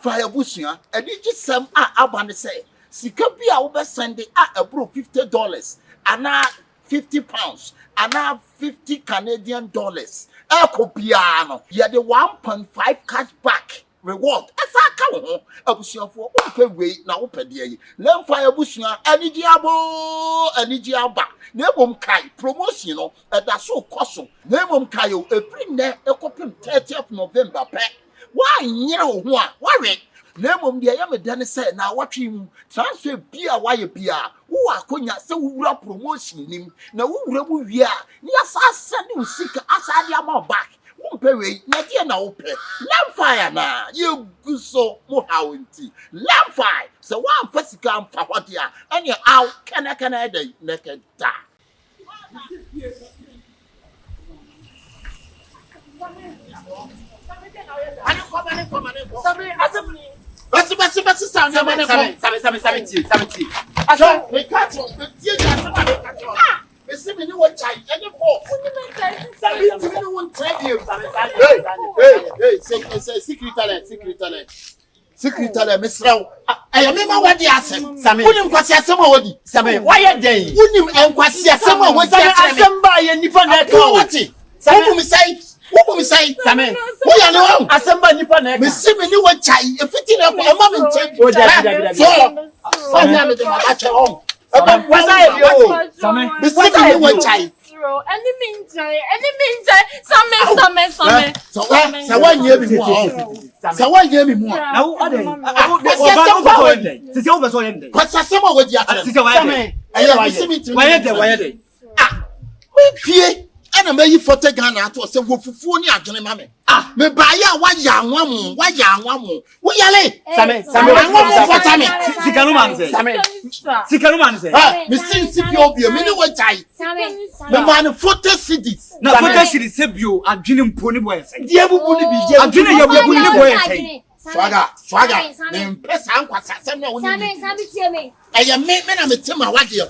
fire bushia, and it just some abandon say. Sikapia over Sunday a bro $50 and now £50 and now $50 Canadian. Eko piano, you the 1.5 cash back reward. As I come home, a bushia for open way now open the Lam fire bushia, any diaba, Nebum Kai promotion at that so costum. Nebum Kayo, a print there, a copy 30th November pack. Why, why? Nemom de ya medane say na watwe mu transfer bia waye bia wo akonya se wura promotion nim na wo wura bu wi a ni asa send usika asa dia ma back wo mpe we na dia na wo pe lamfire na ye guso mo hawenti lamfire se wa fasika amfa hode a ene aw kana dey naked da Sound. Asa, we catch you. The dear somebody catch you. See me no one time. Any four. Sabi no one tell you. Hey, secret talent, Miss Row. I remember what they asked him. Sammy, wouldn't quasi some of the Sammy. Why are they? Wouldn't and quasi some of what they asked somebody and Nippon that quality. What we say, Sammy? We are no Assemble Nippon. Miss Simon, you want chai, a fitting up a moment. So, I am the match home. Was I Sammy? Miss Simon, you want chai. Any means, so 1 year before. So 1 year before. Now, what day? It's over so ending. What's a summer with you? Sammy, I am why are they? Ah, we and may you for the Ghana to say, Wofuni Agene Mammy. Ah, me buy ya 1 young woman, 1 young woman. We are late. Sammy, Sikanuman says, Miss Sipio, minute one time. The man 40 cities. Now, 40 cities, Sebio, and Jim Pony Boys. Dear Buni be, I'm doing your Boy. Swagger, name Pess Uncle Sammy. I am made men of the Timber, what dear.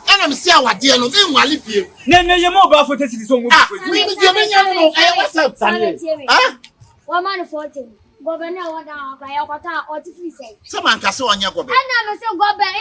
And I'm saying what dear no game while if you. No, you're more about 40 cities. We what's up, Sammy? Ah, 1 man 14. Governor, what I ought to say. Someone can so on your government. And I'm so go back.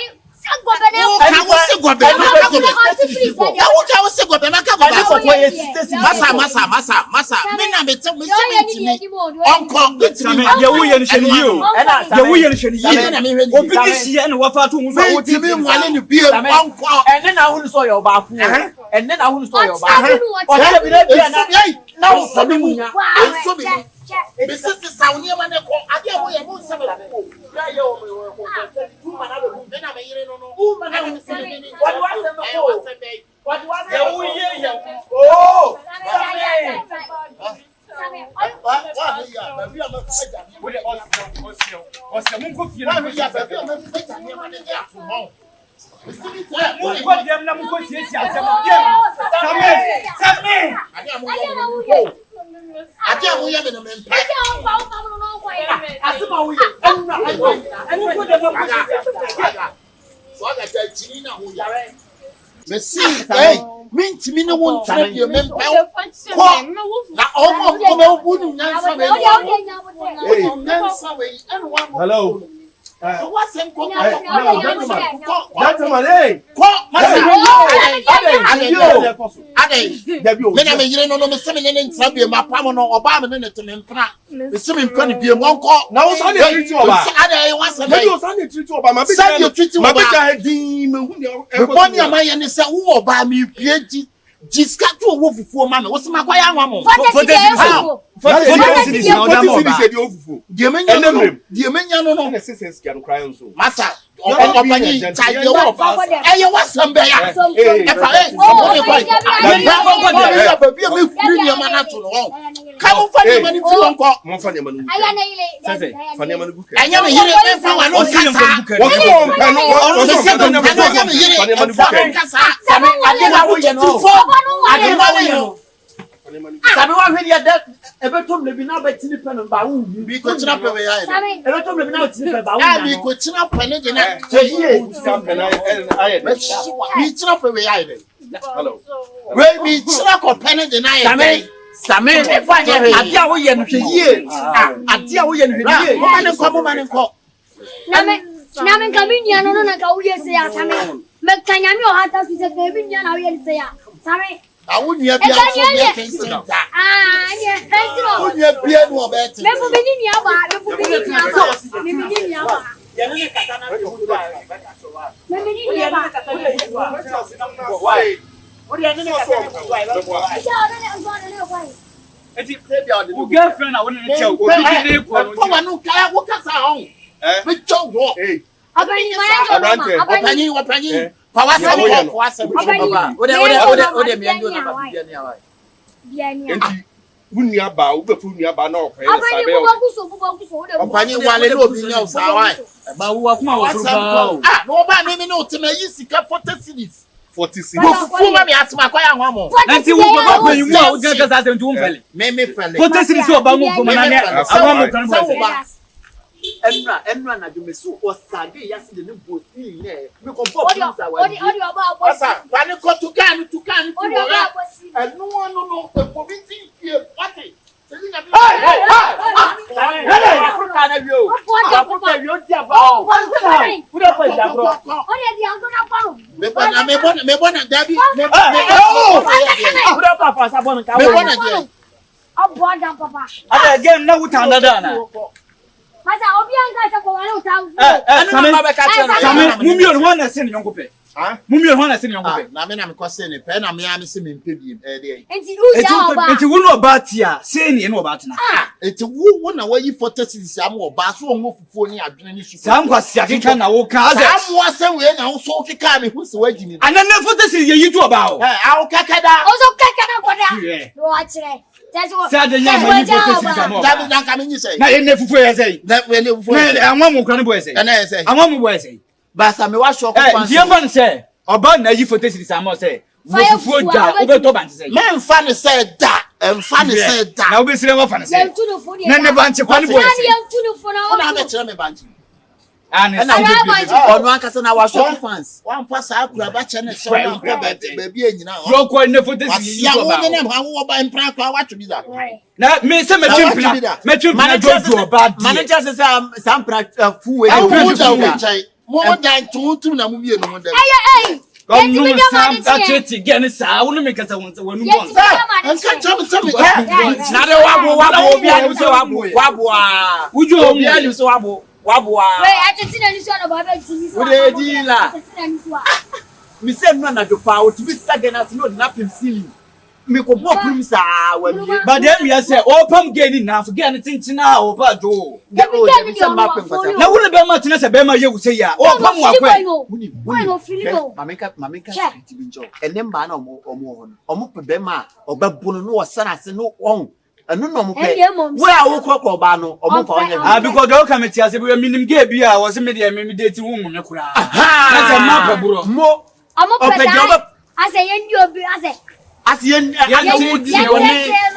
Mint me no one time you member. Hello. What's him? Gentlemen, hey, Jiskatu owo fufu mama wo sema kwa ya nwamo die menya no na sense kia no cry so masa opanyi chaje wo eye wasam be ya e fa e baby me kuri ni ma na to no ka mo fa ni mani fi wonko mo fa ni mani aya na ile sense fa ni mani buka anya me yire e fa wa no kasa wo ko mpa no wo se do na anya me yire fa ni mani buka kasa sabe ade na wo ye no ade na wo ye no sabe wa hwe dia da ebetom le bi na ba tini pe no ba wu bi ko tina pe we ya e ebetom le bi na tini pe ba wu na bi ko tina pe ne de na ye tina pe na aye bi tina pe we ya e hello we bi tina ko pe ne de na ye Same adia wo ye no hweye adia wo ye no hweye mo mane nko na me kabinya no na ka wo ye se ya same me kanya mi o hata su se kabinya na wo ye se ya same awunya bia so be kensin da nye hentro awunya bia no obeti me fu bini ni aba me fu bini ni aba me bini ni aba ye ne kata na so do me bini ni aba why o de ne kata na so why eti se bia o de o girlfriend na won ne chew o bi ne ko no wa no ka wo kasa ho me chew wo abani ma wapanyi fa wasa baba o de me ndo na ba bia ni awa enti wunia ba wo be fu wunia ba na okwe sabe o wapanyi wale no bi nya usawa ba wo kuma wo furu ba no ba me no te yi sika 40 cedis 40 cedis go fu ma me atma kwa ya nwa mo nanti wo ba ko yin wo ga ga sa se ntu mfele me fele 40 cedis wo ba mo ko na ne awa mo kan bo enra na jumesu osage yasi de bo ti ne me ko bo pizza wa odi oba abosi asa fani ko tukan fi wora enu no ko bi ti fie pati Africa na bio Africa bio ti aba o kuda pa jabro odi di ango na pa me bona dabi kuda pa fa sa bon ka me bona je abo adam papa ada again na wuta ndada na masa obi anga se ko wala uta same mumbi on ho na se ne yonko pe mumbi on ho na se ne yonko pe na me ko se ne pe na me am se me mpe bi de enti uja oba enti wo no oba tia se ne no oba tena enti wo na wayi 40 cities am oba so wo fufuo ni adwene ni su sam kwasi akeka na wo ka ze am wo se we na wo so keka me hu se wagini anana 40 cities ye yitu oba o awo kakada ozo kakada koda do achire Say the young man that don't come in say na ye ne fufu ye say that we live for na anwa mo kra ne boy say na say anwa mo boy say ba sa me wa shock pan die man say oba na yi photo siri sam say fufu da obeto ban say men fa ne say da fa ne say da na obesire mo fa ne say na ne ban che kwan boy say na be kire me ban and ono ankasa na wa shock fans wan pa sa akura ba che ne so na ba bi enyina yo ko ne photo siri yi ba wo ne ha wo ba impra kwa wa twi da na me say metwimpina jojo bad manager say sam pra fu we mo dan tuntum na mu bie no mo dan Yeti mi sam acheti gene sa wo no me kasa won wonu bon anka cham na de wabo obi ani so wabo uju obi ani so wabo we ateti na ni so na baba tini so we dey dila mi se no na do pa o ti bi sagena no na pim sili mi ko bo pim sa wa mi but dem ya say opam geni na for geni tintina o pa jo na wo le be ma tina se be ma ye wuse ya opam wa kwe why no filio mameka street bi njo ene mba na omo pe be ma obabunu no osana se no on anu no mo pe we a wo kokko ba no omo fa onye because the committee ase be minim ge bia wo se me de me date wo nwome kura na se ma pa buro mo omo pe ase ye ndi obi ase yen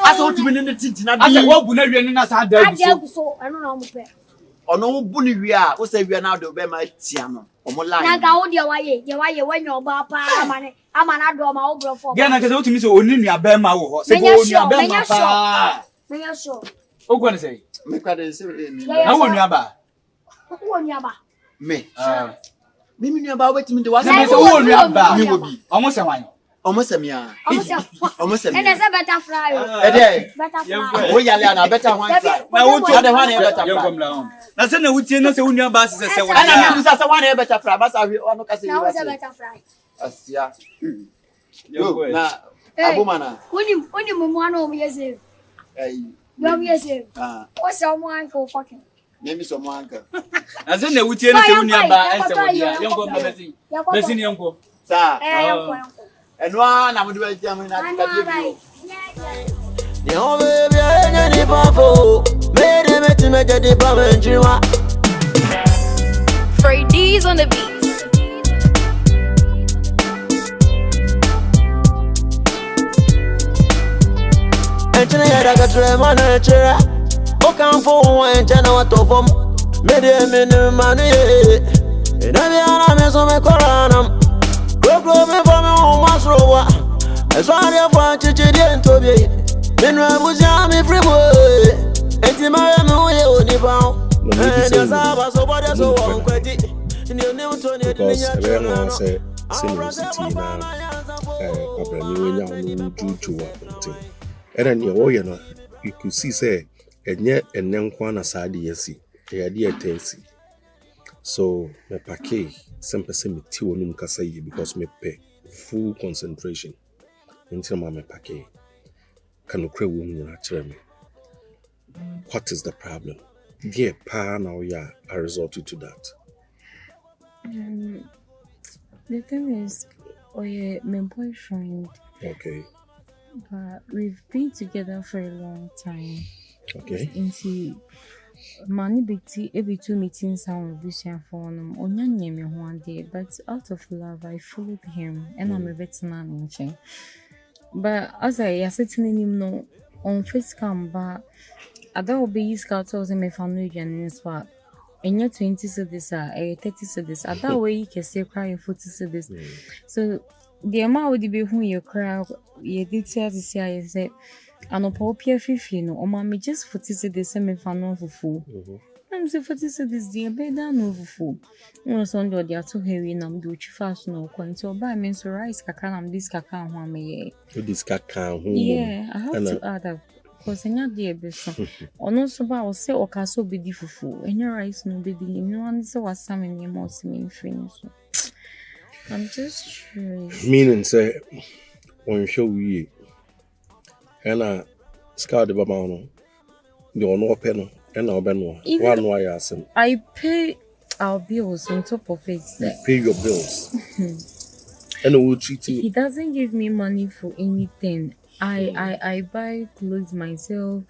ase o timi ne tintina bi ase wo bu na wie ni na sa da so anu na omo pe ono wo bu ni wie a wo se wie na do be ma tia no omo line na ga wo de waye wanya oba pa amana do ma wo bro for ge na ke se o timi se oni nua be ma wo ho se go nua be ma pa menya sure o go ne say me kwa de se ni na wo nua ba me mimi nua ba wetimi de wa se wo nua ba mi wo bi omo se wan omo se mi a omo se mi ene se better fry better fry wo yale na better one fry na wo to de one better fry na se na wutie no se wo nua ba se wo ana mi bisa se one better fry ba sa wi ono ka se na wo se better fry asia yo na abumana oni mumu ana o yese yo yese o se o mo anko fucking name so mo anka na se na wutie no se wo nua ba en se wo dia yenko besi ni yenko sa yenko enwa na mo de ba tia mo na ka bi yo baby anya ni bafo mere meti meje di ba menjima Freddy's on the beat. enchine ya daga tre mana chira o kan fo won enchana wato fom mere menu manu ye ina bi ana me so me koranam go me for me o masrowa eso ari afan chichi di entobie Then I was young, me free boy. And the man who you only bound. And your Saba, so what is so on credit. And your new Tony, because everyone say senior city now. Abrani when you do what. And then you could see say, and yet and then Kwana Sadi yesi, a dear tensi. So me pake some person me tea kasai because me pay full concentration until my pake can crave women actually me. What is the problem? Dear pa now yeah, I resorted to that. The thing is, yeah, my boyfriend. Okay. But we've been together for a long time. Okay. Into money beti every 2 meetings on vision for them. Only me one day, but out of love, I followed him, and I'm a veteran in chain. But as I sitting in him no on face cam, but I don't be scouts as a family and swap. And yet 20 cedis are 30 cedis. At that way, you can say cry 40 cedis. So the amount would be who you cry, you did say as I said, and a popia 50, no, or mammy just 40 cedis, semi fan of fool. I'm so 40 cedis, dear, bed down over fool. No, son, they are too heavy, and I'm doing fast, no, quite so by means to rice, cacan, this cacan, one may. This cacan, yeah, I have to add up. Because I know dear best. Or no, so I will say, or castle be difficult, and your rice no be no one is so as some in your most mean friends. I'm just curious. Meaning, say, when show we and I scout the Babano, the no pen and our Benoit. One way I send. I pay our bills on top of it. Pay your bills. And we'll treat you. He doesn't give me money for anything. I buy clothes myself.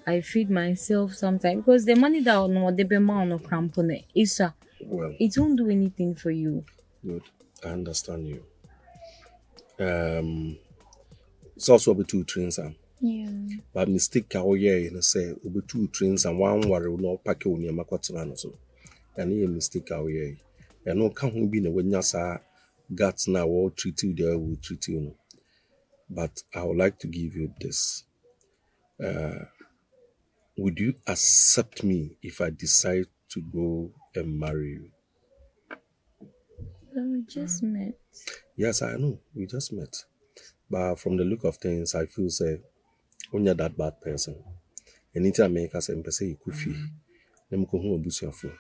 I feed myself sometimes because the money that no the amount of crampone is well, it won't do anything for you. Good, I understand you. It's also be 2 trains yeah. But mistake how you say be 2 trains and one worry no pack on your makwatana so. And you mistake how and no can be no when you guts now will treat you there will treat you. But I would like to give you this. Would you accept me if I decide to go and marry you? But we just met. Yes, I know. We just met. But from the look of things, I feel say, when you're that bad person, anytime I make us and say you could feel, then go home and boost your phone.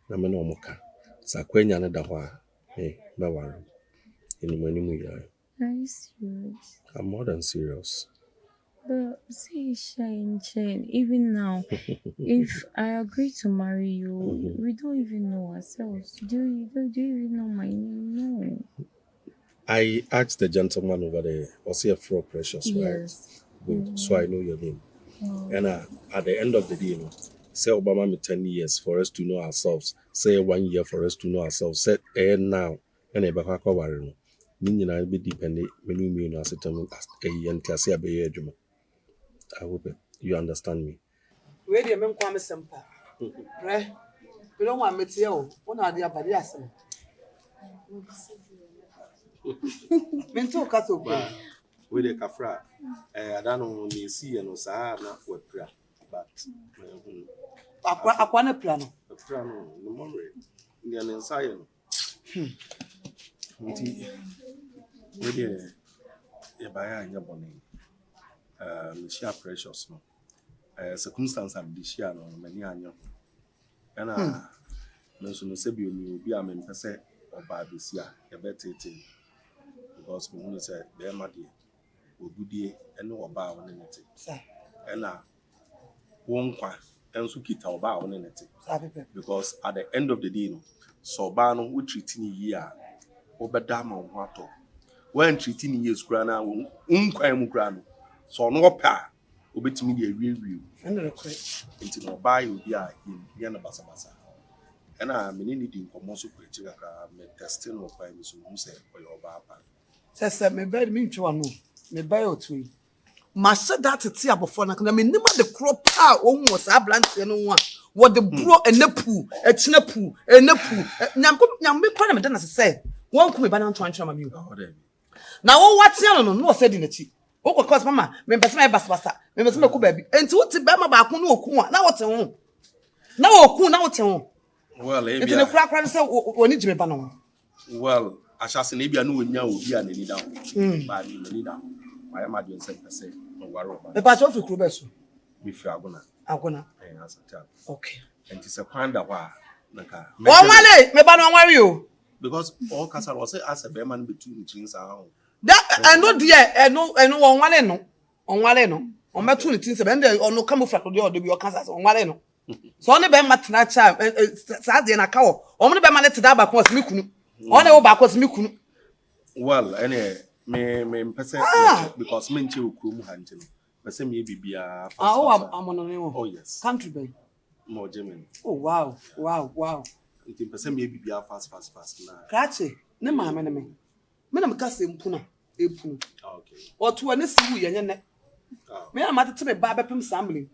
Na me no moka. Sa kwenya na da hwa. Hey, ba waro. Any money we are. Are you serious? I'm more than serious. But say Shine, even now, if I agree to marry you, we don't even know ourselves. Do you even know my name? No. I asked the gentleman over there, was he a Fro Precious, yes. Right? Good. So I know your name. And at the end of the day, you know, say Obama me 10 years for us to know ourselves. Say 1 year for us to know ourselves. Say now, and a back over. Meaning I be dependent, me no as a term and Cassia be a I hope you understand me. Where the men come simple. Right? We don't want me to you. One idea about the asset. Mental castle. With the Cafra, I don't know, me see and was not what prayer, but I want a plan. A plan, no more. The inside. With a buyer in your bonnet. Share precious no. Circumstance have this year no many annual. And no say be a man per se or by this year, a better thing. Because we say, bear my dear, or good day, and no about on anything. And one qua, and so keep our bow on anything. Because at the end of the day, so Barno would treat in a year, over dam on water. When treating years grana, grano. So no pa, obet me the real. And the quit. Into no buy will be in Yana Bassa. And I'm in need for most of the testing of primes who say for your papa. Says, me bed mean to one, me buy or two. Master that to see about for I mean, never the crop out almost a blank and one. What the bro and the poo, a chinapu, and the poo. Now, me call them, then as I said, one could be banana to answer my view. Now, what's the no said in the cheek? Oko cause mama, me pese me basa. Me pese me ku baabi. Enti wo ti be ma ba ko na oku a, na wo te ho. Na oku na wo te ho. Well, Enti ne kura se woni jime ba no. Well, ashase na bia no wonya obi a nani down. Ba ni nani down. I am adwen say pese no waro ba. Me pa cho fi kru be so. Me fi agona. Agona. Asante. Okay. Enti se kwanda hwa naka. Wale, me ba no worry o. Because all Castle was as a bearman between things are. That I know dear, I know on wale no. On wale no. On my 2 things and then on no camouflage or the your cancer on wale no. So only be matna cha Saturday na kawo. Only be man to that back was me kunu. Only o back was me kunu. Well, any me person because men chill krum hunting. But say me bibia. I'm on no. Oh yes. Country bay. More German. Oh wow. It person me bibia fast na. Krache, ne ma me ne me. Me na me ka se mpuna, epunu. Okay. Oto ane siwu ye ne. Me na mate me ba bepem assembly.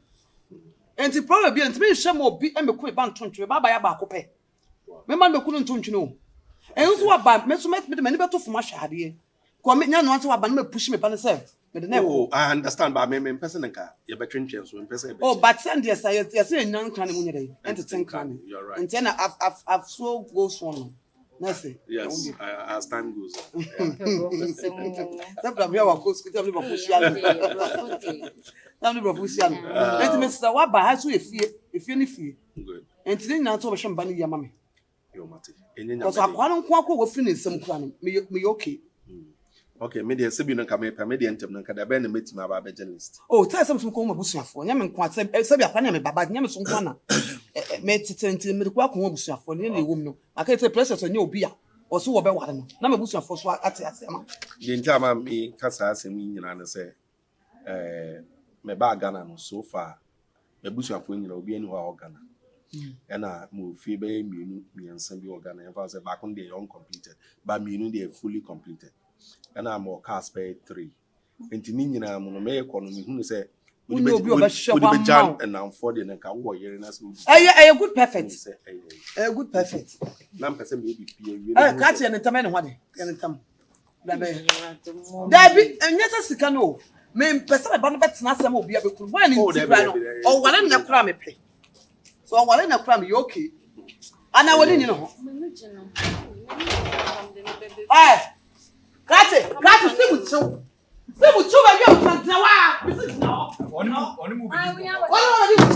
Enti probably enti me hye mo obi e me ko e ba ntontwe ba ba ya ba akopɛ. Me ma me kunu ntontwe no. Enso wa ba me so me ni beto fuma hwade. Ko me nya no anso wa ba na me push me pa ne se. Oh, I understand, but me person nka you be train so person. Oh, but send yes say nyan kan mu nyere. Enti ten kan. You're right. Enti na I've so goes one. Yes, I stand goes. That probably our course kita me bofushian. Na me bofushian. Enti me say wa ba ha so efie ni fie. Good. Enti ni na to be shamba ni yama me. Yo mate. Enya Because akwa no kwa wo firi ne nsam kura no me okay. Okay, me dey sebi no ka me dey ntem no ka da be na metima aba be journalist. Oh, tell some ko ma busuafo. Nya me nkwa sebi akwa na me baba, nya me so nkwa na. Me titenti me kwa ko busuafo ne na ewom no. Aka tell precious nya obi a oso wo be ware no. Na me busuafo so ate asema. Ye ntia ma me kasa asem nyina no se me ba Ghana no so far. Me busuafo nyina obi ani ho Ghana. Na mo fi be mienu miensa bi Ghana. En fa se ba kon dey uncompleted, but mienu dey fully completed. And I'm more cast pay 3. Enti ni nyina mo no me economy hu say we be jam and now for the nka wo yere na so. Eh good perfect. Eh good perfect. Na person me bi pie. Catch you anytime any hwade. Anytime. Dabi enyesa sika no. Me person e ba no betena asem obi abekuru. Why ni tikra no? O wale na kura me pe. So o wale na kura me okay. Ana wale ni no. Kate, still with you. Still with you, baby. This is now. Oni mu bi. What are you? You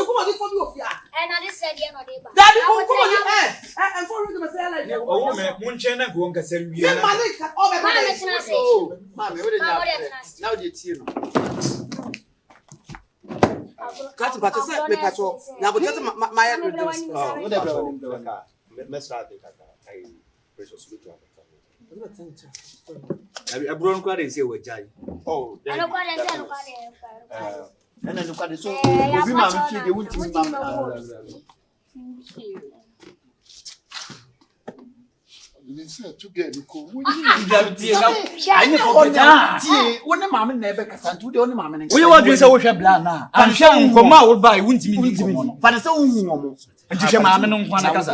come on, this for you of here. And I just said, you're not able. Daddy, come on, and for you to say like that. Oh, me munche na go nka sel wi. Say money, oh, my Mama, Mama, what is now the tea. Kate, but say me patrol. Now, but just my address. Oh, whatever. Let's start the kaka. I precious look at Abron kwa dey say we jai. Oh, I don't quite And then look at the so obi ma me fie de wuti ma. You say to get the ko. Anyị forget tie woni ma me na ebe kasa ntu de woni ma me. We want to say we hwe bla na. Am hwe nkoma wo ba wuntimi ni nkoma. Fa de say unhu omo. Nti hwe ma me no nkwa na kasa.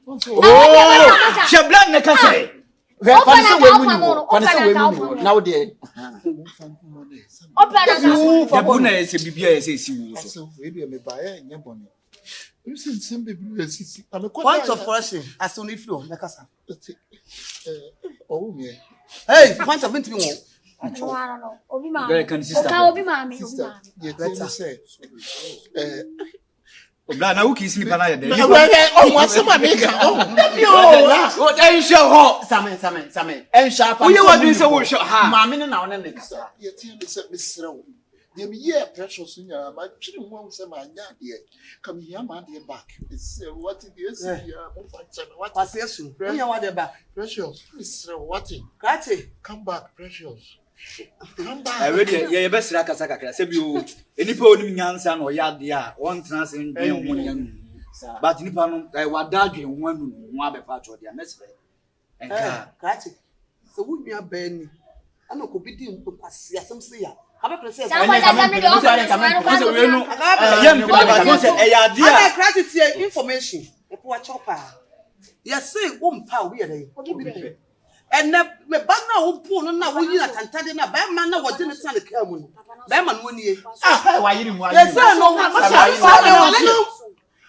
Oh, Shablan na kasa. Fa de we mu now there. Yabu na ese bibia ese si wo so. So we be me buy nya boni. You see some baby sisi. Point of correction, as soon if you make us. Oh me. Hey, point of interview. I don't know. Obi ma. Very kind sister. Obi ma me. You better say. Obla na wuki sleep na ye dey. Oh, what's my make? Oh, dey show ho. Same. En sharp. We want to say we show ha. Ma me na wona ne kasa. You tell me say misrew. Dey me here precious nya ma twiri ho say ma nya de. Come here ma de back. Say what it is here. What Pass yes. You want the back. Precious. Misrew what? Kate, Come back precious. Come back. I ready ye be sira kasa kakra se bi o. Enipa onim nyansa na oyade a won tena se ndwen ho nyan. But nipa no wadadwe ho anu ho abepa cho dia mesre. Enka. Kate. So we nua ban ni. Ana ko bi di nkwase asem se ya. Abe prese. Information. Epo wa chopa. Yes say wo mpa we dey. And me bana wo pu no na wo yi na tantade na ba ma na wo de ne san de ka mu no. Ba ma no nie. Wa yiri mu. Yes sir no masa.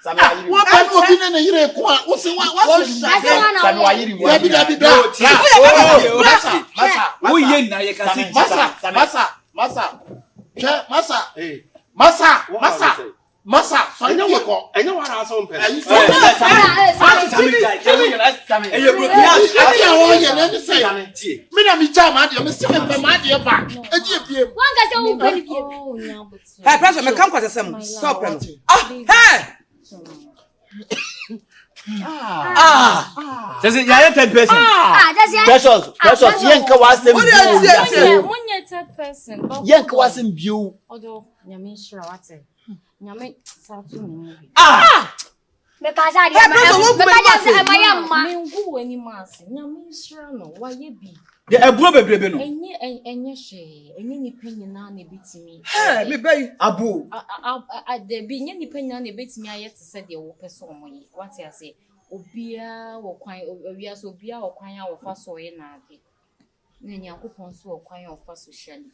Sami ayiri. Wa ba ko bi na yire ko a wo se wa Sami wa yiri mu. Dabi da. Masa. Wo ye na ye ka si. Masa, so you go. Enye wa na so mpe. Sami say. Me na mi jam ade, me se me pe ma ade ba. Eji ebiem. One ka say wo peli biem. Hey, pressure me come kwasem. Stop no. Hey. Just ya 10 person. That's it. Precious, yenka wasem bio. Money 10 person. Yenka wasem bio. Odo nyame shira wate. Nyame satu ni. Me ka say dey ma. Me ngu wani mase. Nyame shira no wa ye bi. The eburo bebrebe no. Enye hwe. Enye ni penyina na ebitimi. Hey, me bay. Abu. De bi nye ni penyina na ebitimi ayete se de wo pese omoyi. Wate ase. Obia wo kwan owia so obia wo kwan a wo fa so ye na ade. Na Nyankopon so wo kwan a wo fa so hwale.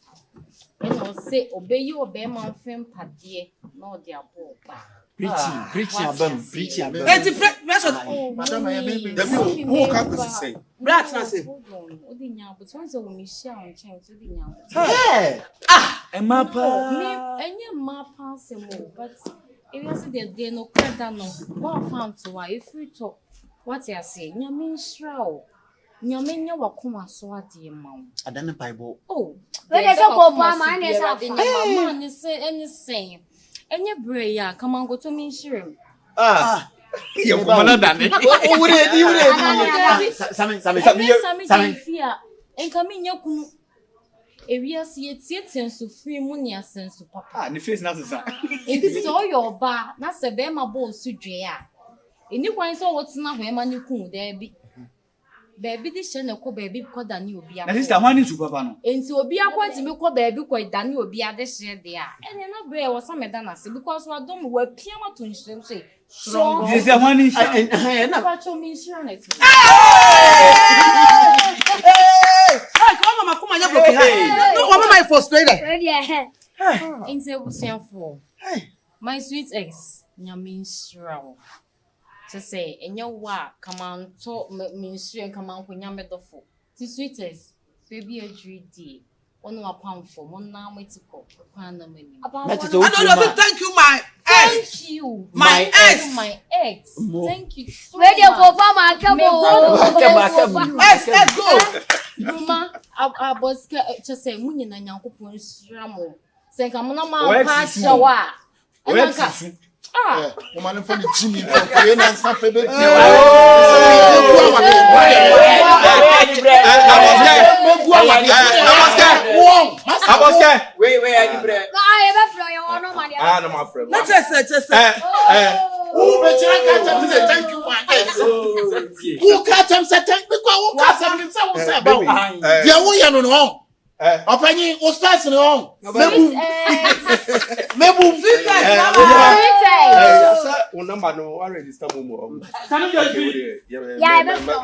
E no se obeyi obema mfem pade na ode abo ba. Preaching abam. Enti pressure. Madam I am Dabi who can say? Brat na say. Odi nya but once we mi share on chen so di nya. Hey. Emapa. Me enye mapa se mo but if you say the no kwada no one found to why if you talk what you say nyame nshra o nyame nya wakoma so ade ma o Adana Bible. oh We dey say ko pa ma ne sa fa. mama ne say anything enye bre ya kama go to me nshire Ye komana dane. Sami fia enka me nya kunu ewiase yetie so free mu ne asenso papa Ni face na sesa. Enti so your ba na se be ma bo su dwe a eni kwan so wotina ho ema ne kun da bi baby di she ne ko baby ko da ni obi Na sister wani su papa no. enti obi akwati mi ko baby ko da ni obi ade she de a ene na bre wo sa me da na se because wa dom wa piama to nhyem say strong This is wani sha. Na pa cho mi insurance Hey, come on, come on, you broken heart. No, mama my frustrated. We dey. enti ebusiafo my sweet ex nyame nhyira wo to say enye wa come on to me nhyira come on konya medofo ti sweet ex baby adridi ono apamfo mo na metiko kwan na mani I don't know. Thank you, my ex. thank you My ex. my ex thank you so We dey ko much. pa ma akabo. Let's go. Gruma aboske just say munye na Nyankopon nhyira mo se nka mo na ma Oya pa sisi shawa Oya enka sisi. woman for the Jimmy for you and some people. Aboske. Wait, I need bread. Ka e be fro ye wono ma dey. No my friend. Let's say. Who be trying to say thank you my ex? Who catch him say thank because who catch him say about. Dia wo ye no no. Opani o stars no. Mebu. Number no already start more. Ya e be fro.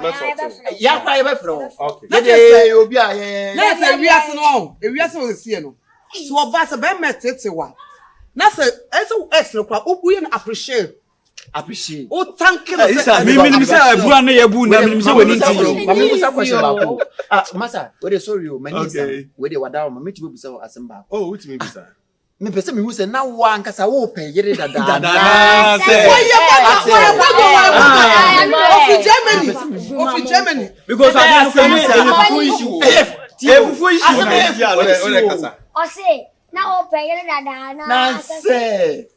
ya kwa ye be fro. Okay. Ye obi a ye. Let's say we are no. We are so see no. So oba se be metete wa. Na se eso ex no kwa obu ye appreciate. O thank you. Me say ebura na ye bu na me say wani nti. Mama busa question ba ko. Masa, we dey sorry o, mani sa. Okay. We dey wada o, me ti busa o asem ba. Oh, what me be sir? Me pese me hu se na wa nkasa wo pe yere dada. Dada say. Of Germany. Because I don't say issue. Efufu issue. O say na o pe yele dada na. Na say.